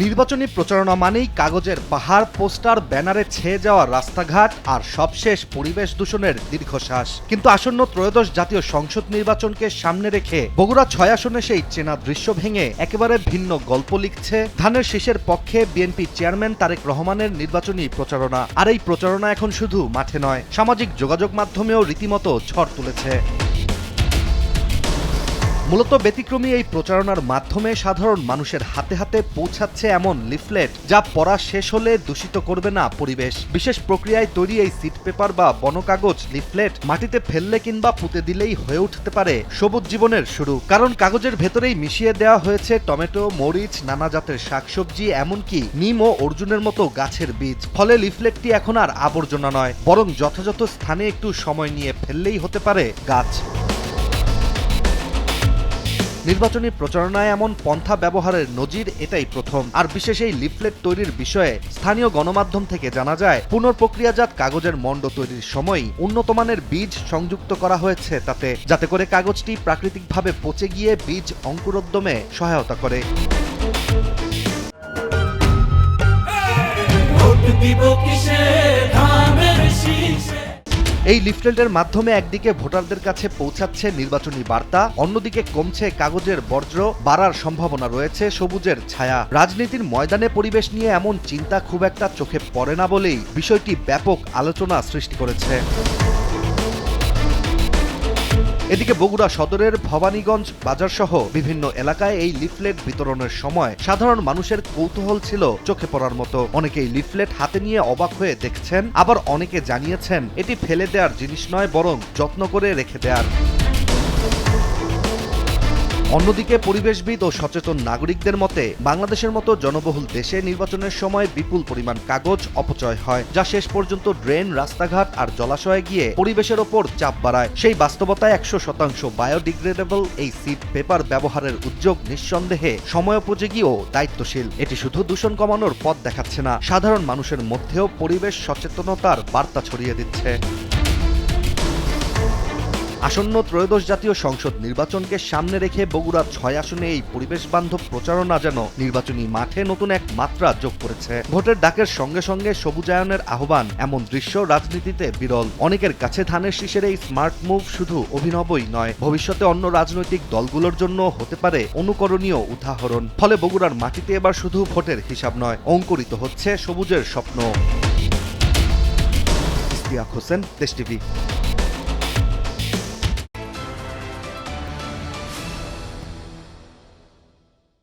নির্বাচনী প্রচারণা মানেই কাগজের পাহাড়, পোস্টার, ব্যানারে ছেয়ে যাওয়া রাস্তাঘাট আর সবশেষ পরিবেশ দূষণের দীর্ঘশ্বাস। কিন্তু আসন্ন ত্রয়োদশ জাতীয় সংসদ নির্বাচনকে সামনে রেখে বগুড়া ৬ আসনে সেই চেনা দৃশ্য ভেঙে একেবারে ভিন্ন গল্প লিখছে ধানের শীষের পক্ষে বিএনপি চেয়ারম্যান তারেক রহমানের নির্বাচনী প্রচারণা। আর এই প্রচারণা এখন শুধু মাঠে নয়, সামাজিক যোগাযোগ মাধ্যমেও রীতিমতো ঝড় তুলেছে। মূলত ব্যতিক্রমী এই প্রচারণার মাধ্যমে সাধারণ মানুষের হাতে হাতে পৌঁছাচ্ছে এমন লিফলেট যা পড়া শেষ হলে দূষিত করবে না পরিবেশ। বিশেষ প্রক্রিয়ায় তৈরি এই সিট পেপার বা বনকাগজ লিফলেট মাটিতে ফেললে কিংবা পুঁতে দিলেই হয়ে উঠতে পারে সবুজ জীবনের শুরু। কারণ কাগজের ভেতরেই মিশিয়ে দেওয়া হয়েছে টমেটো, মরিচ, নানা জাতের শাকসবজি, এমনকি নিম ও অর্জুনের মতো গাছের বীজ। ফলে লিফলেটটি এখন আর আবর্জনা নয়, বরং যথাযথ স্থানে একটু সময় নিয়ে ফেললেই হতে পারে গাছ। নির্বাচনী প্রচারণায় এমন পন্থা ব্যবহারের নজির এটাই প্রথম। আর বিশেষ এই লিফলেট তৈরির বিষয়ে স্থানীয় গণমাধ্যম থেকে জানা যায়, পুনঃপ্রক্রিয়াজাত কাগজের মণ্ড তৈরির সময়ই উন্নত মানের বীজ সংযুক্ত করা হয়েছে তাতে, যাতে করে কাগজটি প্রাকৃতিকভাবে পচে গিয়ে বীজ অঙ্কুরোদ্গমে সহায়তা করে। এই লিফলেটের মাধ্যমে একদিকে ভোটারদের কাছে পৌঁছাচ্ছে নির্বাচনী বার্তা, অন্যদিকে কমছে কাগজের বর্জ্য, বাড়ার সম্ভাবনা রয়েছে সবুজের ছায়া। রাজনীতির ময়দানে পরিবেশ নিয়ে এমন চিন্তা খুব একটা চোখে পড়ে না বলেই বিষয়টি ব্যাপক আলোচনা সৃষ্টি করেছে। এদিকে বগুড়া সদরের ভবানীগঞ্জ বাজার সহ বিভিন্ন এলাকায় এই লিফলেট বিতরণের সময় সাধারণ মানুষের কৌতূহল ছিল চোখে পড়ার মতো। অনেকেই লিফলেট হাতে নিয়ে অবাক হয়ে দেখছেন, আবার অনেকে জানিয়েছেন এটি ফেলে দেওয়ার জিনিস নয়, বরং যত্ন করে রেখে দেওয়ার। অন্যদিকে পরিবেশবিদ ও সচেতন নাগরিকদের মতে, বাংলাদেশের মতো জনবহুল দেশে নির্বাচনের সময় বিপুল পরিমাণ কাগজ অপচয় হয়, যা শেষ পর্যন্ত ড্রেন, রাস্তাঘাট আর জলাশয়ে গিয়ে পরিবেশের ওপর চাপ বাড়ায়। সেই বাস্তবতায় ১০০% বায়োডিগ্রেডেবল এই সিট পেপার ব্যবহারের উদ্যোগ নিঃসন্দেহে সময়োপযোগী ও দায়িত্বশীল। এটি শুধু দূষণ কমানোর পথ দেখাচ্ছে না, সাধারণ মানুষের মধ্যেও পরিবেশ সচেতনতার বার্তা ছড়িয়ে দিচ্ছে। আসন্ন ত্রয়োদশ জাতীয় সংসদ নির্বাচনকে সামনে রেখে বগুড়া ৬ আসনে এই পরিবেশ বান্ধব প্রচারণা যেন নির্বাচনী মাঠে নতুন এক মাত্রা যোগ করেছে। ভোটের ডাকের সঙ্গে সঙ্গে সবুজায়নের আহ্বান, এমন দৃশ্য রাজনীতিতে বিরল। অনেকের কাছে ধানের শীষের এই স্মার্ট মুভ শুধু অভিনবই নয়, ভবিষ্যতে অন্য রাজনৈতিক দলগুলোর জন্য হতে পারে অনুকরণীয় উদাহরণ। ফলে বগুড়ার মাটিতে এবার শুধু ভোটের হিসাব নয়, অঙ্কুরিত হচ্ছে সবুজের স্বপ্ন। ইশতিয়াক হোসেন, দেশ টিভি।